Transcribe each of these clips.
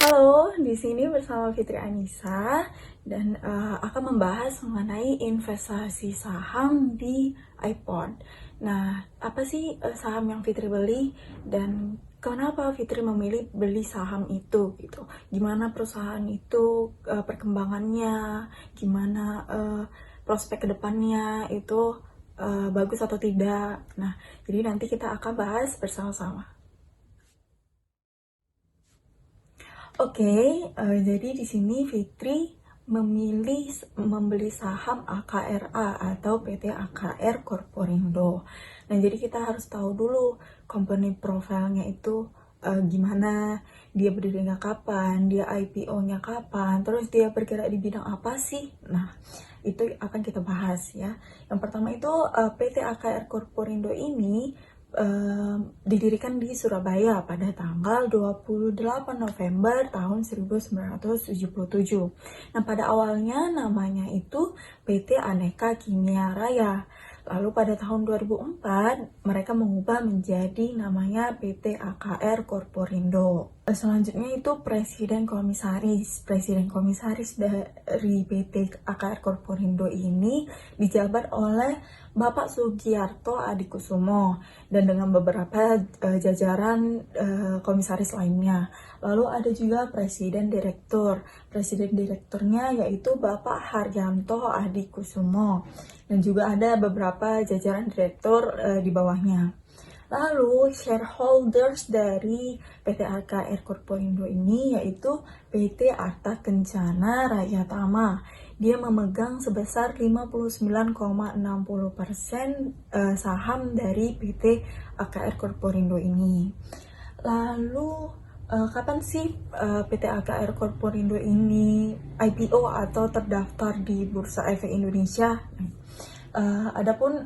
Halo, di sini bersama Fitri Anissa dan akan membahas mengenai investasi saham di iPod. Nah, apa sih saham yang Fitri beli dan kenapa Fitri memilih beli saham itu gitu? Gimana perusahaan itu perkembangannya, gimana prospek kedepannya itu bagus atau tidak. Nah, jadi nanti kita akan bahas bersama-sama. Oke, jadi di sini Fitri memilih membeli saham AKRA atau PT AKR Korporindo. Nah, jadi kita harus tahu dulu company profile-nya itu gimana, dia berdirinya kapan, dia IPO-nya kapan, terus dia bergerak di bidang apa sih? Nah, itu akan kita bahas ya. Yang pertama itu PT AKR Korporindo ini didirikan di Surabaya pada tanggal 28 November tahun 1977. Nah, pada awalnya namanya itu PT Aneka Kimia Raya. Lalu pada tahun 2004 mereka mengubah menjadi namanya PT AKR Korporindo. Selanjutnya itu Presiden Komisaris dari PT AKR Korporindo ini dijabat oleh Bapak Sugiarto Adikusumo dan dengan beberapa jajaran komisaris lainnya. Lalu ada juga presiden direktur. Presiden direkturnya yaitu Bapak Haryanto Adikusumo dan juga ada beberapa jajaran direktur di bawahnya. Lalu shareholders dari PT AKR Korporindo ini yaitu PT Arta Kencana Raya Tama. Dia memegang sebesar 59,60% saham dari PT AKR Korporindo ini. Lalu kapan sih PT AKR Korporindo ini IPO atau terdaftar di Bursa Efek Indonesia? Adapun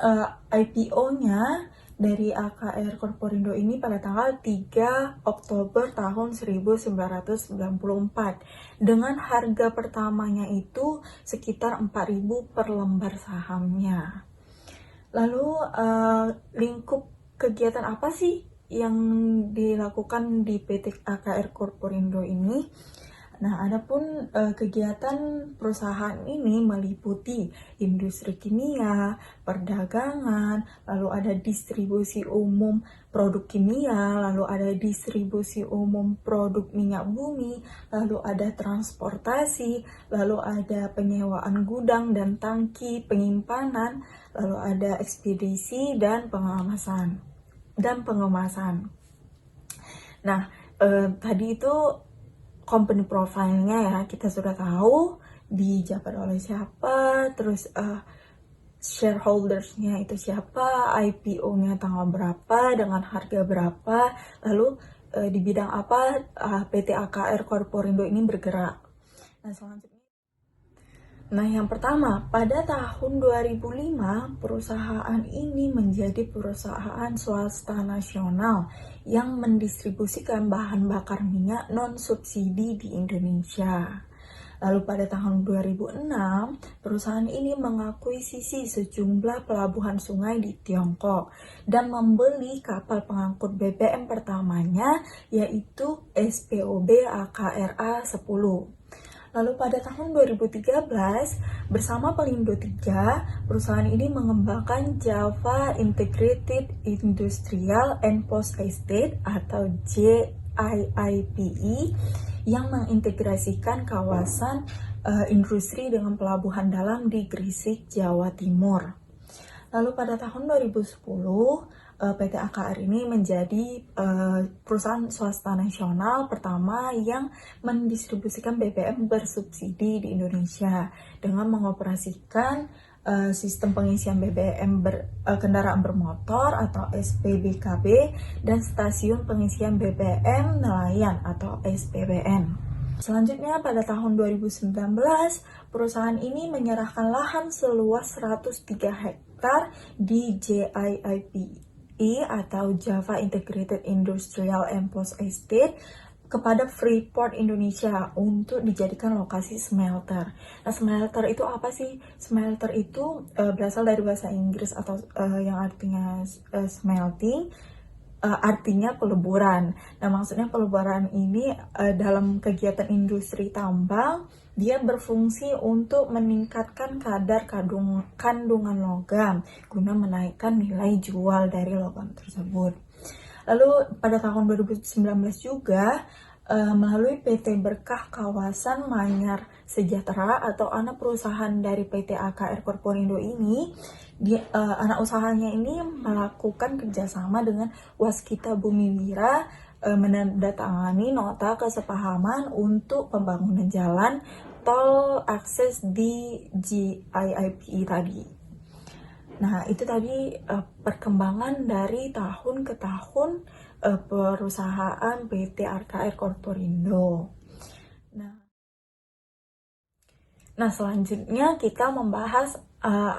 IPO-nya dari AKR Korporindo ini pada tanggal 3 Oktober tahun 1994 dengan harga pertamanya itu sekitar 4.000 per lembar sahamnya. Lalu lingkup kegiatan apa sih yang dilakukan di PT AKR Korporindo ini? Nah, adapun kegiatan perusahaan ini meliputi industri kimia, perdagangan, lalu ada distribusi umum produk kimia, lalu ada distribusi umum produk minyak bumi, lalu ada transportasi, lalu ada penyewaan gudang dan tangki penyimpanan, lalu ada ekspedisi dan pengemasan. Nah, tadi itu company profile-nya ya kita sudah tahu dijabat oleh siapa, terus shareholders-nya itu siapa, IPO-nya tanggal berapa, dengan harga berapa, lalu di bidang apa PT AKR Korporindo ini bergerak. Nah, selanjutnya. Nah, yang pertama, pada tahun 2005, perusahaan ini menjadi perusahaan swasta nasional yang mendistribusikan bahan bakar minyak non-subsidi di Indonesia. Lalu pada tahun 2006, perusahaan ini mengakuisisi sejumlah pelabuhan sungai di Tiongkok dan membeli kapal pengangkut BBM pertamanya yaitu SPOB AKRA 10. Lalu pada tahun 2013, bersama Pelindo 3, perusahaan ini mengembangkan Java Integrated Industrial and Post Estate atau JIIPE yang mengintegrasikan kawasan industri dengan pelabuhan dalam di Gresik, Jawa Timur. Lalu pada tahun 2010, PT AKR ini menjadi perusahaan swasta nasional pertama yang mendistribusikan BBM bersubsidi di Indonesia dengan mengoperasikan sistem pengisian BBM kendaraan bermotor atau SPBKB dan stasiun pengisian BBM nelayan atau SPBN. Selanjutnya pada tahun 2019, perusahaan ini menyerahkan lahan seluas 103 hektar di JIIPE atau Java Integrated Industrial and Post Estate kepada Freeport Indonesia untuk dijadikan lokasi smelter. Nah, smelter itu apa sih? Smelter itu berasal dari bahasa Inggris atau yang artinya smelting. artinya peleburan. Nah, maksudnya peleburan ini dalam kegiatan industri tambang, dia berfungsi untuk meningkatkan kadar kandungan logam guna menaikkan nilai jual dari logam tersebut. Lalu pada tahun 2019 juga melalui PT Berkah Kawasan Manyar Sejahtera atau anak perusahaan dari PT AKR Korporindo ini, anak usahanya ini melakukan kerjasama dengan Waskita Bumi Wira menandatangani nota kesepahaman untuk pembangunan jalan tol akses di GIIPI tadi. Nah, itu tadi perkembangan dari tahun ke tahun perusahaan PT AKR Korporindo. Nah, selanjutnya kita membahas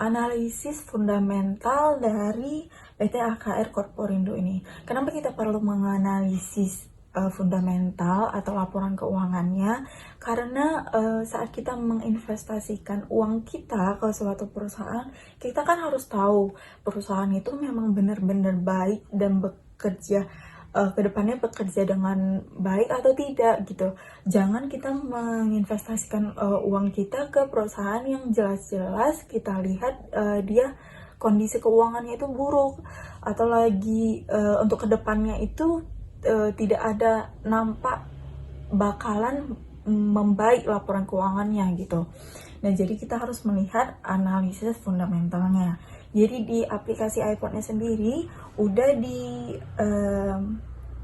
analisis fundamental dari PT AKR Korporindo ini. Kenapa kita perlu menganalisis fundamental atau laporan keuangannya? Karena saat kita menginvestasikan uang kita ke suatu perusahaan, kita kan harus tahu perusahaan itu memang benar-benar baik dan bekerja kedepannya bekerja dengan baik atau tidak gitu. Jangan kita menginvestasikan uang kita ke perusahaan yang jelas-jelas kita lihat dia kondisi keuangannya itu buruk, atau lagi untuk kedepannya itu tidak ada nampak bakalan membaik laporan keuangannya gitu. Nah, jadi kita harus melihat analisis fundamentalnya. Jadi di aplikasi iPhone-nya sendiri udah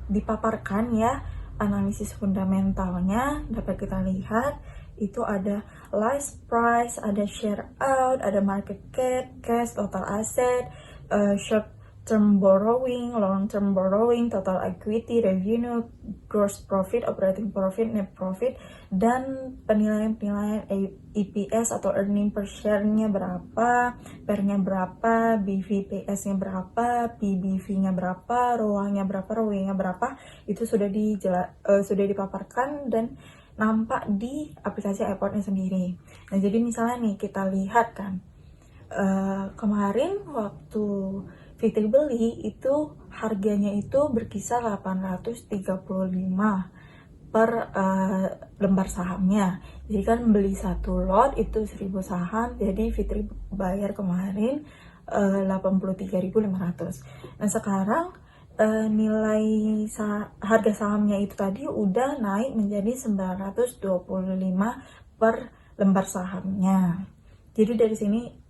dipaparkan ya analisis fundamentalnya. Dapat kita lihat itu ada list price, ada share out, ada market cap, cash, total asset, short term borrowing, long term borrowing, total equity, revenue, gross profit, operating profit, net profit, dan penilaian EPS atau earning per share-nya berapa, PER-nya berapa, BVPS-nya berapa, PBV-nya berapa, ROA-nya berapa, ROE-nya berapa, itu sudah dipaparkan dan nampak di aplikasi iPhone-nya sendiri. Nah, jadi misalnya nih kita lihat kan, kemarin waktu Fitri beli itu harganya itu berkisar 835 per lembar sahamnya. Jadi kan beli satu lot itu 1000 saham, jadi Fitri bayar kemarin 83.500. Nah, sekarang nilai harga sahamnya itu tadi udah naik menjadi 925 per lembar sahamnya. Jadi dari sini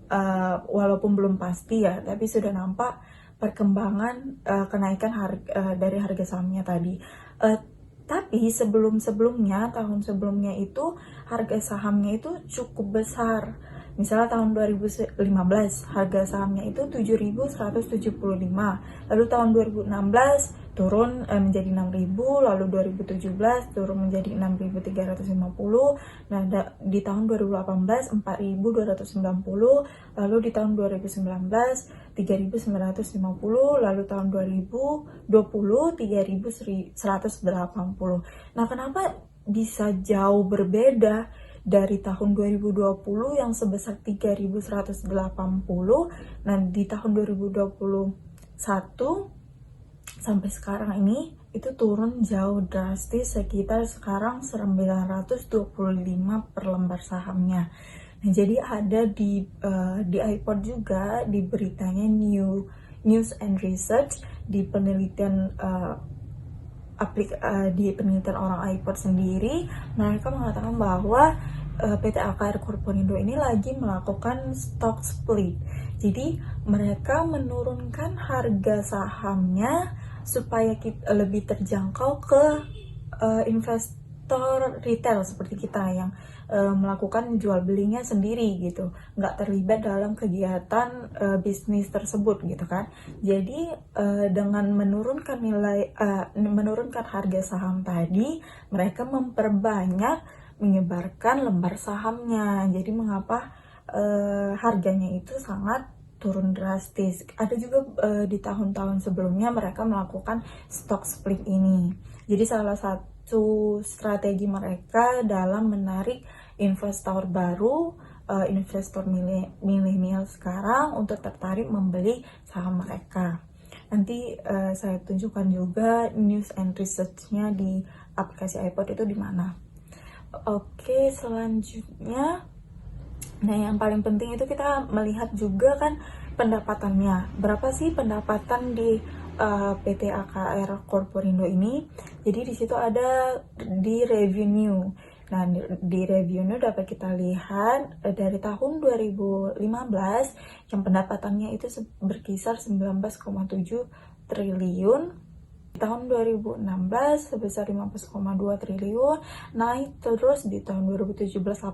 walaupun belum pasti ya, tapi sudah nampak perkembangan kenaikan dari harga sahamnya tadi. Tapi tahun sebelumnya itu harga sahamnya itu cukup besar. Misalnya tahun 2015 harga sahamnya itu 7.175, lalu tahun 2016 turun menjadi 6.000, lalu 2017 turun menjadi 6.350, nah di tahun 2018 4.290, lalu di tahun 2019 3.950, lalu tahun 2020 3.180. Nah, kenapa bisa jauh berbeda dari tahun 2020 yang sebesar 3.180, nah di tahun 2021 sampai sekarang ini itu turun jauh drastis, sekitar sekarang 925 per lembar sahamnya. Nah, jadi ada di iPod juga di beritanya News and Research di penelitian di penelitian orang iPod sendiri, mereka mengatakan bahwa PT AKR Korporindo ini lagi melakukan stock split. Jadi mereka menurunkan harga sahamnya supaya lebih terjangkau ke investor retail seperti kita yang melakukan jual belinya sendiri gitu, nggak terlibat dalam kegiatan bisnis tersebut gitu kan. Jadi dengan menurunkan harga saham tadi, mereka memperbanyak menyebarkan lembar sahamnya. Jadi mengapa harganya itu sangat turun drastis. Ada juga di tahun-tahun sebelumnya mereka melakukan stock split ini. Jadi salah satu strategi mereka dalam menarik investor baru, investor milenial sekarang untuk tertarik membeli saham mereka. Nanti saya tunjukkan juga news and research-nya di aplikasi iPod itu di mana. Oke, selanjutnya, nah yang paling penting itu kita melihat juga kan pendapatannya. Berapa sih pendapatan di PT AKR Corporindo ini? Jadi di situ ada di revenue. Nah, di revenue dapat kita lihat dari tahun 2015 yang pendapatannya itu berkisar 19,7 triliun. Di tahun 2016 sebesar 15,2 triliun, naik terus di tahun 2017 18,2,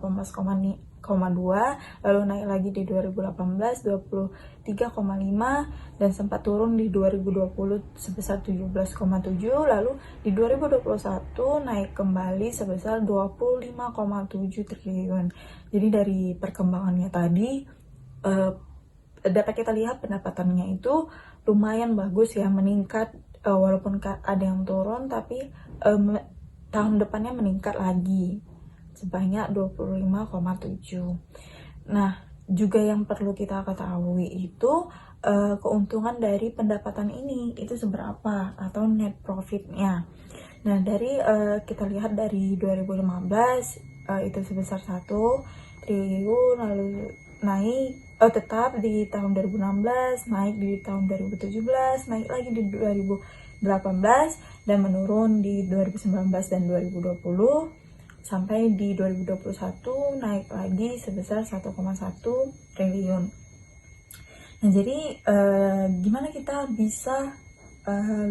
lalu naik lagi di 2018 23,5, dan sempat turun di 2020 sebesar 17,7, lalu di 2021 naik kembali sebesar 25,7 triliun. Jadi dari perkembangannya tadi dapat kita lihat pendapatannya itu lumayan bagus ya, meningkat. Walaupun ada yang turun, tapi tahun depannya meningkat lagi sebanyak 25,7. Nah, juga yang perlu kita ketahui itu keuntungan dari pendapatan ini itu seberapa atau net profitnya. Nah, dari kita lihat dari 2015 itu sebesar 1 triliun, lalu naik tetap di tahun 2016, naik di tahun 2017, naik lagi di 2018, dan menurun di 2019 dan 2020, sampai di 2021 naik lagi sebesar 1,1 triliun. Nah, jadi gimana kita bisa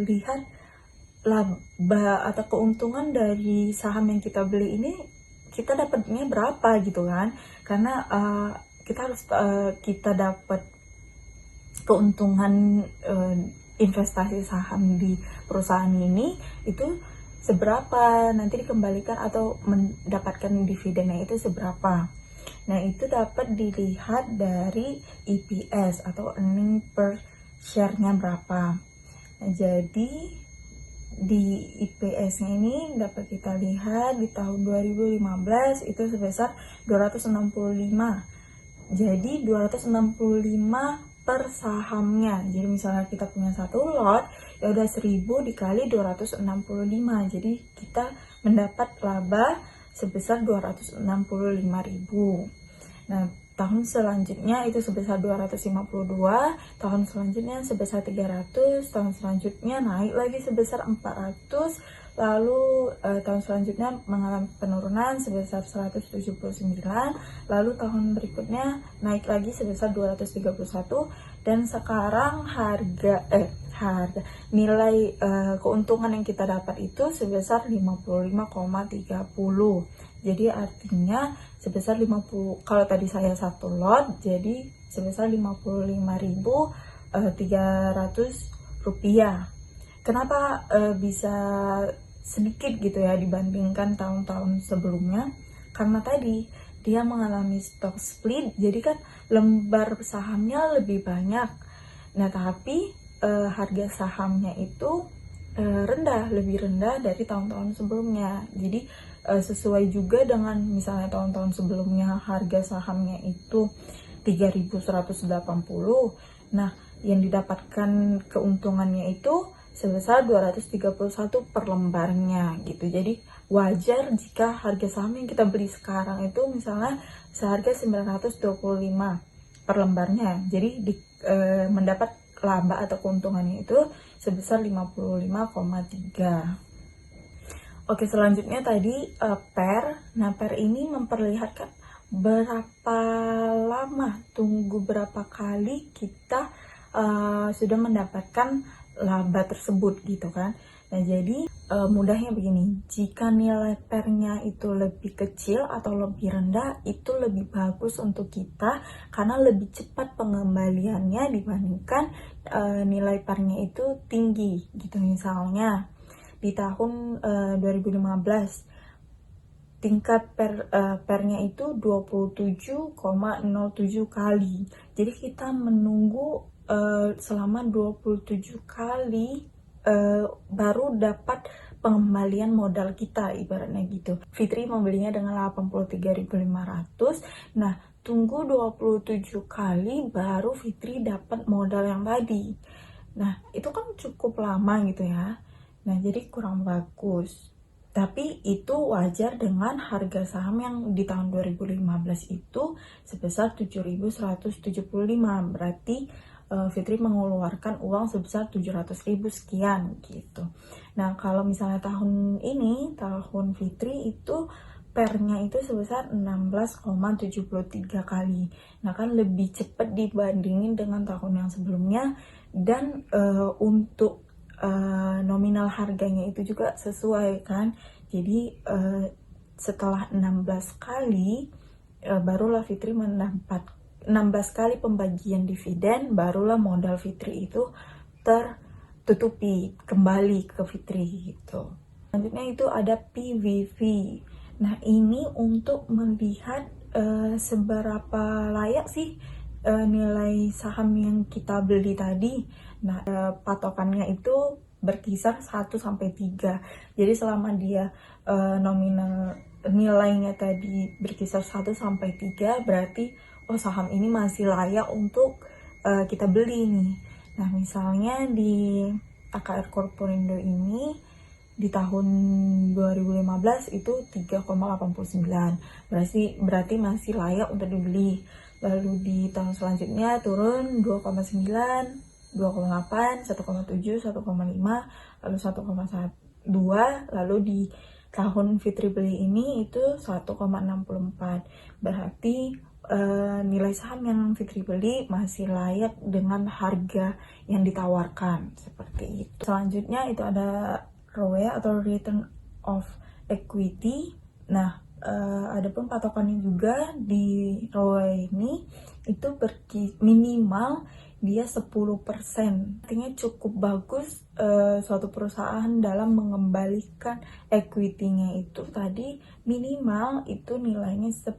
lihat laba atau keuntungan dari saham yang kita beli ini, kita dapatnya berapa gitu kan? Karena kita dapat keuntungan investasi saham di perusahaan ini itu seberapa, nanti dikembalikan atau mendapatkan dividennya itu seberapa. Nah, itu dapat dilihat dari EPS atau earning per share-nya berapa. Nah, jadi di EPS-nya ini dapat kita lihat di tahun 2015 itu sebesar 265. Jadi 265 per sahamnya. Jadi misalnya kita punya satu lot, ya udah 1000 dikali 265. Jadi kita mendapat laba sebesar 265.000. Nah, tahun selanjutnya itu sebesar 252, tahun selanjutnya sebesar 300, tahun selanjutnya naik lagi sebesar 400, lalu tahun selanjutnya mengalami penurunan sebesar 179, lalu tahun berikutnya naik lagi sebesar 231, dan sekarang harga nilai keuntungan yang kita dapat itu sebesar 55,30. Jadi artinya sebesar 50, kalau tadi saya satu lot, jadi sebesar 55.300 rupiah. Kenapa bisa sedikit gitu ya dibandingkan tahun-tahun sebelumnya? Karena tadi dia mengalami stock split, jadi kan lembar sahamnya lebih banyak. Nah, tapi harga sahamnya itu lebih rendah dari tahun-tahun sebelumnya. Jadi sesuai juga dengan misalnya tahun-tahun sebelumnya harga sahamnya itu 3.180. Nah, yang didapatkan keuntungannya itu sebesar 231 per lembarnya gitu. Jadi wajar jika harga saham yang kita beli sekarang itu misalnya seharga 925 per lembarnya. Jadi mendapat laba atau keuntungannya itu sebesar 55,3. Oke, selanjutnya tadi PER. Nah, PER ini memperlihatkan berapa lama, tunggu berapa kali kita sudah mendapatkan laba tersebut gitu kan. Nah, jadi mudahnya begini, jika nilai PER-nya itu lebih kecil atau lebih rendah, itu lebih bagus untuk kita karena lebih cepat pengembaliannya dibandingkan nilai PER-nya itu tinggi gitu. Misalnya di tahun 2015 tingkat PER-nya itu 27,07 kali. Jadi kita menunggu selama 27 kali baru dapat pengembalian modal kita, ibaratnya gitu. Fitri membelinya dengan 83.500. Nah, tunggu 27 kali baru Fitri dapat modal yang tadi. Nah, itu kan cukup lama gitu ya. Nah, jadi kurang bagus. Tapi itu wajar dengan harga saham yang di tahun 2015 itu sebesar 7.175. Berarti Fitri mengeluarkan uang sebesar 700.000 sekian gitu. Nah, kalau misalnya tahun ini, tahun Fitri itu pernya itu sebesar 16,73 kali. Nah, kan lebih cepat dibandingin dengan tahun yang sebelumnya, dan untuk nominal harganya itu juga sesuai kan. Jadi setelah 16 kali barulah Fitri mendapat 16 kali pembagian dividen, barulah modal Fitri itu tertutupi kembali ke Fitri gitu. Selanjutnya itu ada PVV. Nah, ini untuk melihat seberapa layak sih nilai saham yang kita beli tadi. Nah, patokannya itu berkisar 1 sampai 3. Jadi selama dia nominal nilainya tadi berkisar 1 sampai 3, berarti oh, saham ini masih layak untuk kita beli nih. Nah, misalnya di AKR Korporindo ini di tahun 2015 itu 3,89, berarti masih layak untuk dibeli. Lalu di tahun selanjutnya turun 2,9, 2,8, 1,7, 1,5, lalu 1,2, lalu di tahun Fitri beli ini itu 1,64. Berarti nilai saham yang Fitri beli masih layak dengan harga yang ditawarkan, seperti itu. Selanjutnya itu ada ROE atau Return of Equity. Nah, adapun patokannya juga di ROE ini itu minimal dia 10%. Artinya cukup bagus suatu perusahaan dalam mengembalikan equity-nya itu tadi minimal itu nilainya 10%.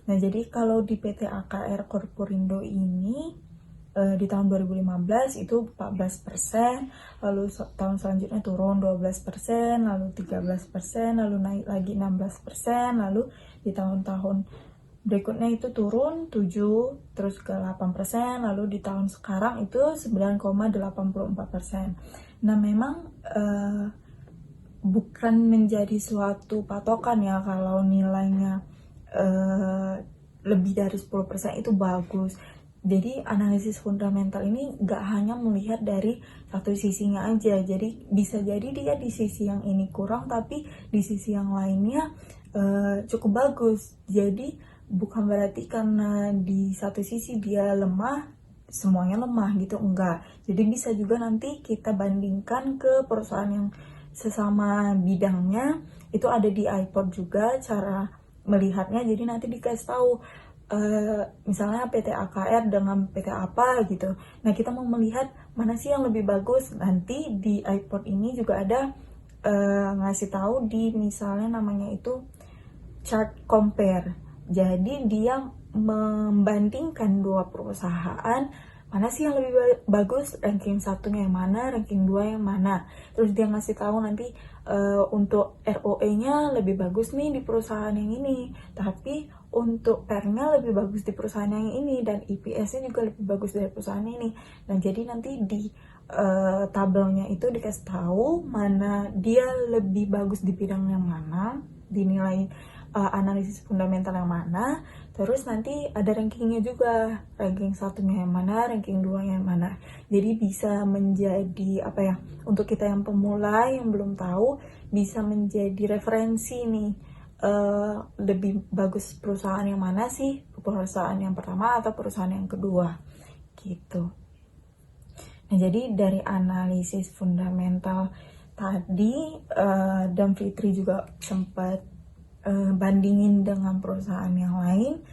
Nah, jadi kalau di PT AKR Korporindo ini di tahun 2015 itu 14%, lalu tahun selanjutnya turun 12%, lalu 13%, lalu naik lagi 16%, lalu di tahun-tahun berikutnya itu turun 7, terus ke 8%, lalu di tahun sekarang itu 9,84%. Nah, memang bukan menjadi suatu patokan ya kalau nilainya lebih dari 10% itu bagus. Jadi analisis fundamental ini nggak hanya melihat dari satu sisinya aja. Jadi bisa jadi dia di sisi yang ini kurang, tapi di sisi yang lainnya cukup bagus. Jadi bukan berarti karena di satu sisi dia lemah, semuanya lemah gitu, enggak. Jadi bisa juga nanti kita bandingkan ke perusahaan yang sesama bidangnya, itu ada di iPod juga cara melihatnya. Jadi nanti dikasih tahu misalnya PT AKR dengan PT apa gitu. Nah, kita mau melihat mana sih yang lebih bagus. Nanti di iPod ini juga ada ngasih tahu di misalnya namanya itu chart compare. Jadi dia membandingkan dua perusahaan, mana sih yang lebih bagus, ranking satunya yang mana, ranking 2 yang mana. Terus dia ngasih tahu nanti untuk ROE-nya lebih bagus nih di perusahaan yang ini, tapi untuk PER-nya lebih bagus di perusahaan yang ini, dan EPS-nya juga lebih bagus dari perusahaan ini. Nah, jadi nanti di tabelnya itu dikasih tahu mana dia lebih bagus di bidang yang mana, dinilai analisis fundamental yang mana, terus nanti ada rankingnya juga, ranking satunya yang mana, ranking 2 yang mana. Jadi bisa menjadi apa ya, untuk kita yang pemula yang belum tahu, bisa menjadi referensi nih, lebih bagus perusahaan yang mana sih, perusahaan yang pertama atau perusahaan yang kedua gitu. Nah, jadi dari analisis fundamental tadi dan Fitri juga sempat bandingin dengan perusahaan yang lain,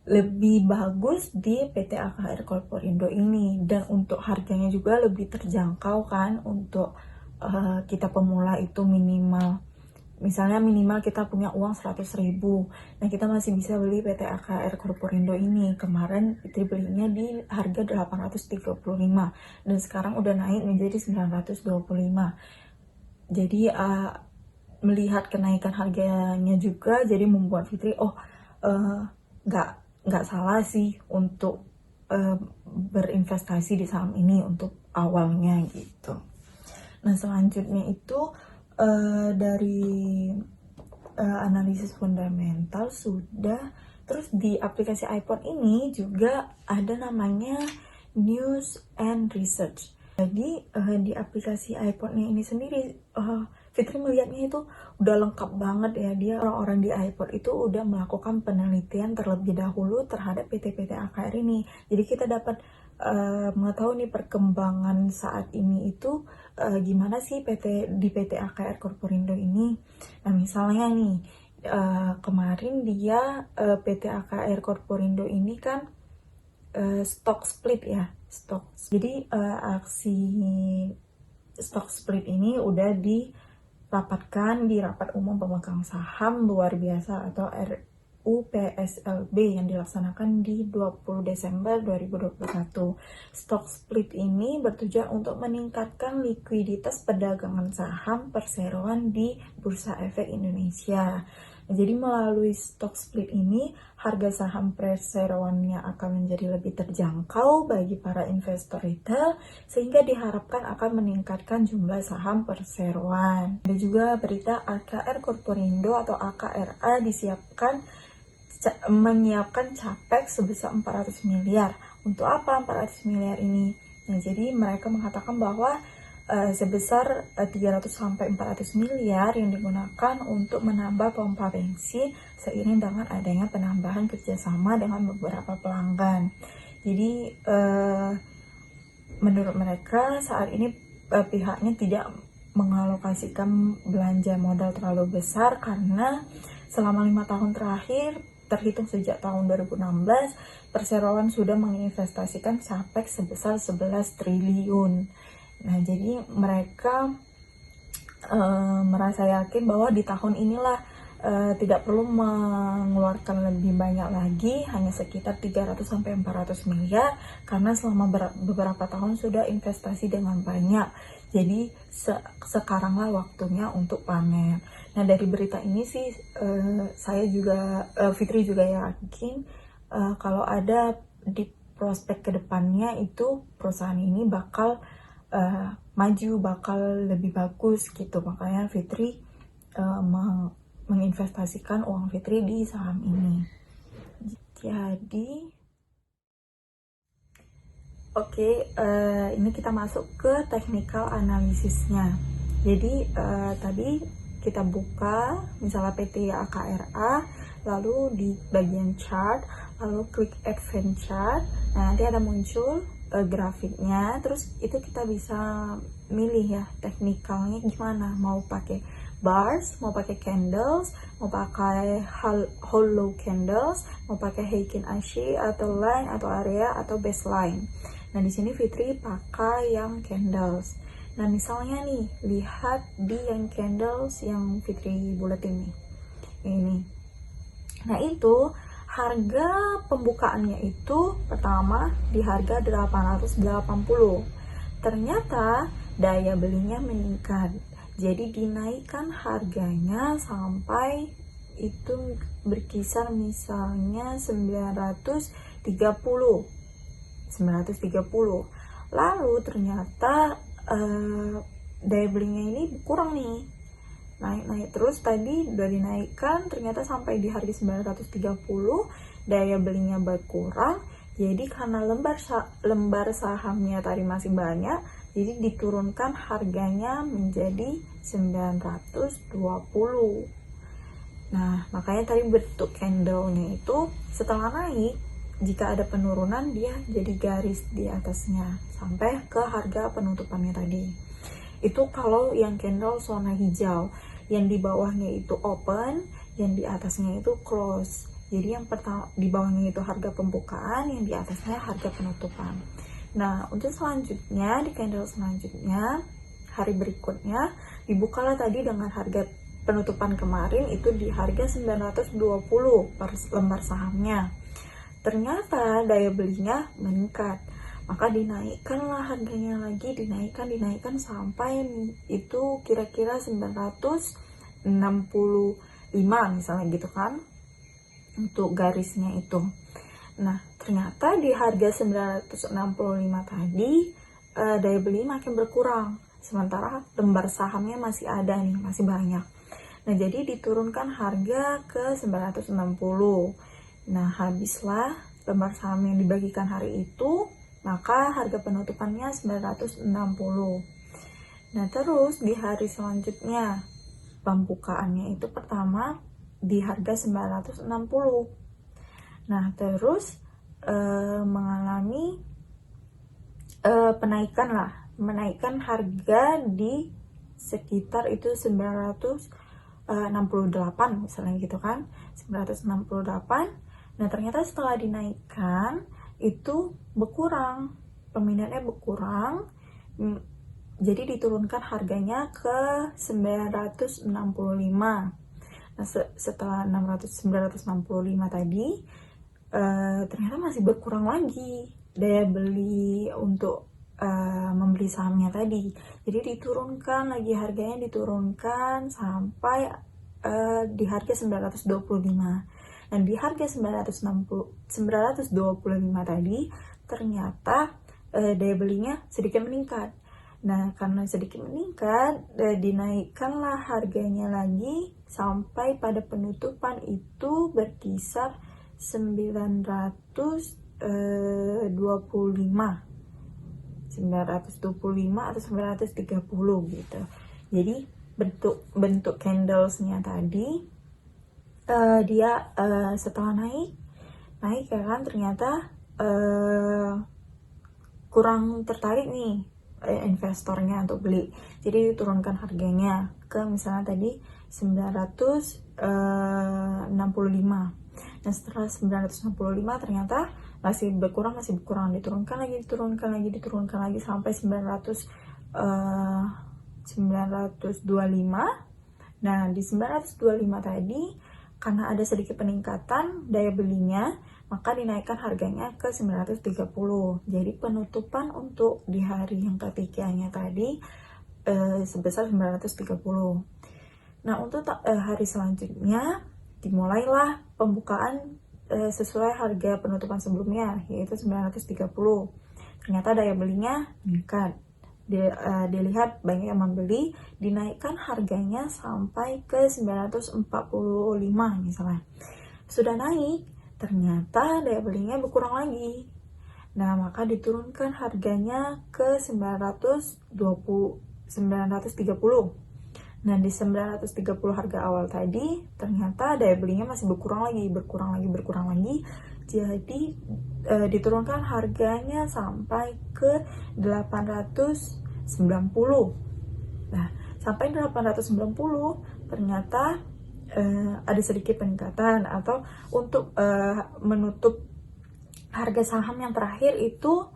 lebih bagus di PT AKR Korporindo ini, dan untuk harganya juga lebih terjangkau kan. Untuk kita pemula itu minimal kita punya uang 100.000, nah kita masih bisa beli PT AKR Korporindo ini. Kemarin Fitri belinya di harga 835 dan sekarang udah naik menjadi 925. Jadi melihat kenaikan harganya juga jadi membuat Fitri nggak salah sih untuk berinvestasi di saham ini untuk awalnya gitu. Nah selanjutnya itu dari analisis fundamental sudah, terus di aplikasi iPhone ini juga ada namanya News and Research. Jadi di aplikasi iPhone-nya ini sendiri Fitri melihatnya itu udah lengkap banget ya. Dia orang-orang di iPod itu udah melakukan penelitian terlebih dahulu terhadap PT-PT AKR ini. Jadi kita dapat mengetahui nih perkembangan saat ini itu gimana sih di PT AKR Corporindo ini. Nah misalnya nih kemarin dia PT AKR Corporindo ini kan stock split ya, jadi aksi stock split ini udah dirapatkan di rapat umum pemegang saham luar biasa atau RUPSLB yang dilaksanakan di 20 Desember 2021. Stock split ini bertujuan untuk meningkatkan likuiditas perdagangan saham perseroan di Bursa Efek Indonesia. Jadi melalui stock split ini, harga saham perseroannya akan menjadi lebih terjangkau bagi para investor retail, sehingga diharapkan akan meningkatkan jumlah saham perseroan. Ada juga berita AKR Corporindo atau AKRA menyiapkan capex sebesar 400 miliar. Untuk apa 400 miliar ini? Nah, jadi mereka mengatakan bahwa sebesar 300 sampai 400 miliar yang digunakan untuk menambah pompa bensin seiring dengan adanya penambahan kerjasama dengan beberapa pelanggan. Jadi menurut mereka saat ini pihaknya tidak mengalokasikan belanja modal terlalu besar karena selama 5 tahun terakhir terhitung sejak tahun 2016 perseroan sudah menginvestasikan capex sebesar 11 triliun. Nah, jadi mereka merasa yakin bahwa di tahun inilah tidak perlu mengeluarkan lebih banyak lagi, hanya sekitar 300-400 miliar, karena selama beberapa tahun sudah investasi dengan banyak. Jadi sekaranglah waktunya untuk panen. Nah, dari berita ini sih Fitri juga yakin kalau ada di prospek kedepannya itu perusahaan ini bakal maju, bakal lebih bagus gitu. Makanya Fitri menginvestasikan uang Fitri di saham ini. Jadi ini kita masuk ke technical analisisnya. Jadi tadi kita buka misalnya PT AKRA, lalu di bagian chart, lalu klik advance chart. Nah, nanti ada muncul grafiknya, terus itu kita bisa milih ya teknikalnya gimana, mau pakai bars, mau pakai candles, mau pakai hollow candles, mau pakai Heikin Ashi atau line atau area atau baseline. Nah, di sini Fitri pakai yang candles. Nah, misalnya nih lihat di yang candles yang Fitri buletin nih ini. Nah, itu harga pembukaannya itu pertama di harga 880. Ternyata daya belinya meningkat. Jadi dinaikkan harganya sampai itu berkisar misalnya 930. Lalu ternyata daya belinya ini kurang nih. Naik terus, tadi udah dinaikkan, ternyata sampai di harga 930, daya belinya berkurang. Jadi karena lembar sahamnya tadi masih banyak, jadi diturunkan harganya menjadi 920. Nah, makanya tadi bentuk candle-nya itu setelah naik, jika ada penurunan dia jadi garis di atasnya sampai ke harga penutupannya tadi. Itu kalau yang candle zona hijau. Yang di bawahnya itu open, yang di atasnya itu close. Jadi yang pertama di bawahnya itu harga pembukaan, yang di atasnya harga penutupan. Nah, untuk selanjutnya di candle selanjutnya hari berikutnya dibukalah tadi dengan harga penutupan kemarin itu di harga 920 per lembar sahamnya. Ternyata daya belinya meningkat. Maka dinaikkanlah harganya lagi, dinaikkan sampai itu kira-kira 965 misalnya gitu kan untuk garisnya itu. Nah, ternyata di harga 965 tadi daya beli makin berkurang, sementara lembar sahamnya masih ada nih, masih banyak. Nah, jadi diturunkan harga ke 960. Nah, habislah lembar saham yang dibagikan hari itu, maka harga penutupannya 960. Nah, terus di hari selanjutnya pembukaannya itu pertama di harga 960. Nah, terus mengalami menaikkan harga di sekitar itu 968 misalnya gitu kan, 968. Nah, ternyata setelah dinaikkan itu berkurang, peminatnya berkurang, jadi diturunkan harganya ke 965. Nah, setelah 965 tadi ternyata masih berkurang lagi daya beli untuk membeli sahamnya tadi. Jadi diturunkan lagi harganya, diturunkan sampai di harga 925. Dan di harga 925 tadi ternyata daya belinya sedikit meningkat. Nah, karena sedikit meningkat, dinaikkanlah harganya lagi sampai pada penutupan itu berkisar 925 atau 930 gitu. Jadi bentuk candlesnya tadi dia setelah naik ya kan, ternyata kurang tertarik nih investornya untuk beli, jadi diturunkan harganya ke misalnya tadi 965. Nah, setelah 965 ternyata masih berkurang, diturunkan lagi sampai 925. Nah, di 925 tadi karena ada sedikit peningkatan daya belinya, maka dinaikkan harganya ke 930. Jadi penutupan untuk di hari yang ketiganya tadi sebesar 930. Nah, untuk hari selanjutnya dimulailah pembukaan sesuai harga penutupan sebelumnya, yaitu 930. Ternyata daya belinya meningkat. Dilihat banyak yang membeli, dinaikkan harganya sampai ke 945 misalnya. Sudah naik, ternyata daya belinya berkurang lagi. Nah, maka diturunkan harganya ke 930. Nah, di 930 harga awal tadi ternyata daya belinya masih berkurang lagi. Jadi diturunkan harganya sampai ke 890. Nah, sampai 890 ternyata ada sedikit peningkatan, atau untuk menutup harga saham yang terakhir itu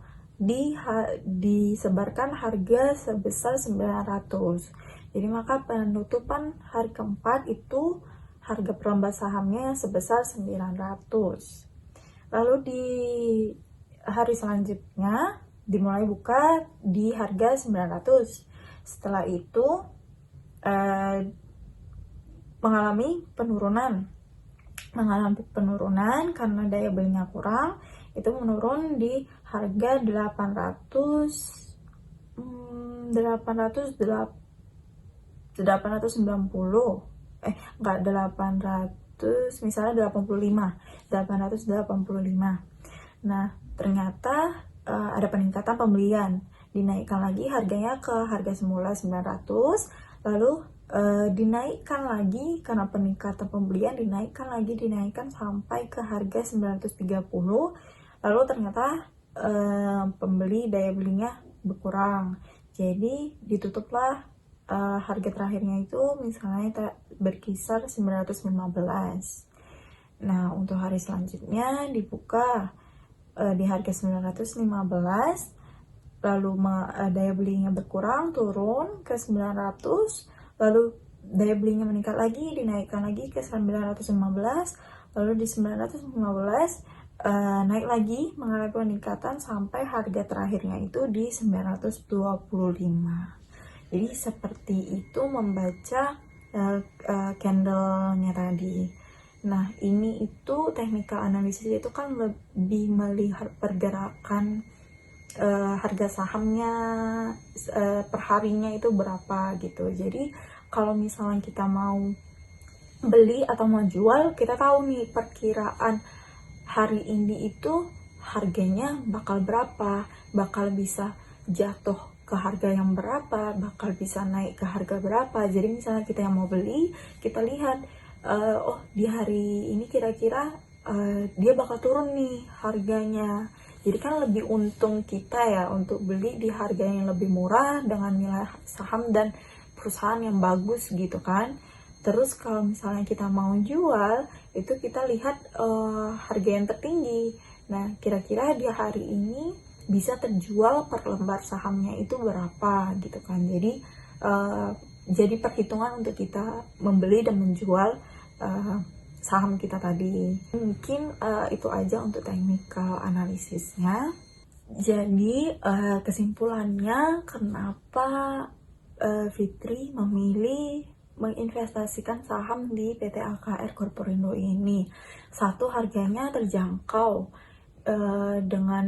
disebarkan harga sebesar 900. Jadi maka penutupan hari keempat itu harga perlembar sahamnya sebesar 900. Lalu di hari selanjutnya dimulai buka di harga 900. Setelah itu mengalami penurunan karena daya belinya kurang, itu menurun di harga 885. Nah, ternyata ada peningkatan pembelian, dinaikkan lagi harganya ke harga semula 900, lalu dinaikkan lagi karena peningkatan pembelian, dinaikkan sampai ke harga 930. Lalu ternyata pembeli daya belinya berkurang, jadi ditutuplah harga terakhirnya itu misalnya berkisar 915. Nah, untuk hari selanjutnya dibuka di harga 915, lalu daya belinya berkurang, turun ke 900, lalu daya belinya meningkat lagi, dinaikkan lagi ke 915, lalu di 915 naik lagi, mengalami peningkatan sampai harga terakhirnya itu di 925. Jadi seperti itu membaca candlenya tadi. Nah, ini itu technical analysis itu kan lebih melihat pergerakan harga sahamnya per harinya itu berapa gitu. Jadi kalau misalnya kita mau beli atau mau jual, kita tahu nih perkiraan hari ini itu harganya bakal berapa, bakal bisa jatuh ke harga yang berapa, bakal bisa naik ke harga berapa. Jadi misalnya kita yang mau beli, kita lihat oh di hari ini kira-kira dia bakal turun nih harganya. Jadi kan lebih untung kita ya untuk beli di harga yang lebih murah dengan nilai saham dan perusahaan yang bagus gitu kan. Terus kalau misalnya kita mau jual, itu kita lihat harga yang tertinggi. Nah, kira-kira di hari ini bisa terjual per lembar sahamnya itu berapa gitu kan. Jadi perhitungan untuk kita membeli dan menjual saham kita tadi. Mungkin itu aja untuk technical analisisnya. Jadi kesimpulannya, kenapa Fitri memilih menginvestasikan saham di PT AKR Corporindo ini? Satu, harganya terjangkau dengan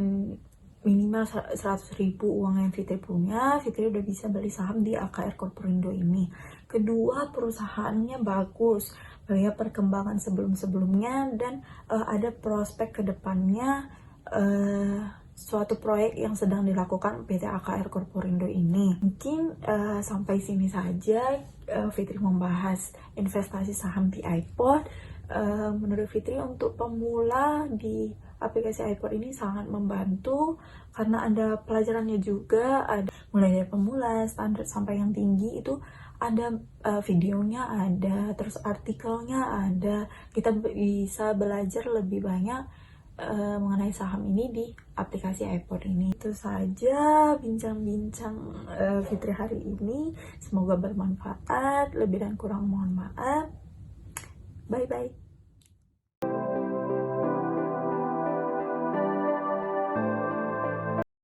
minimal 100.000 uang yang Fitri punya, Fitri udah bisa beli saham di AKR Corporindo ini. Kedua, perusahaannya bagus, melihat perkembangan sebelum-sebelumnya dan ada prospek kedepannya suatu proyek yang sedang dilakukan PT AKR Corporindo ini. Mungkin sampai sini saja Fitri membahas investasi saham di iPod. Menurut Fitri untuk pemula di aplikasi iPod ini sangat membantu karena ada pelajarannya juga, ada mulai dari pemula, standar sampai yang tinggi itu ada videonya, ada terus artikelnya, ada, kita bisa belajar lebih banyak mengenai saham ini di aplikasi iPod ini. Itu saja bincang-bincang Fitri hari ini, semoga bermanfaat, lebih dan kurang mohon maaf. Bye bye.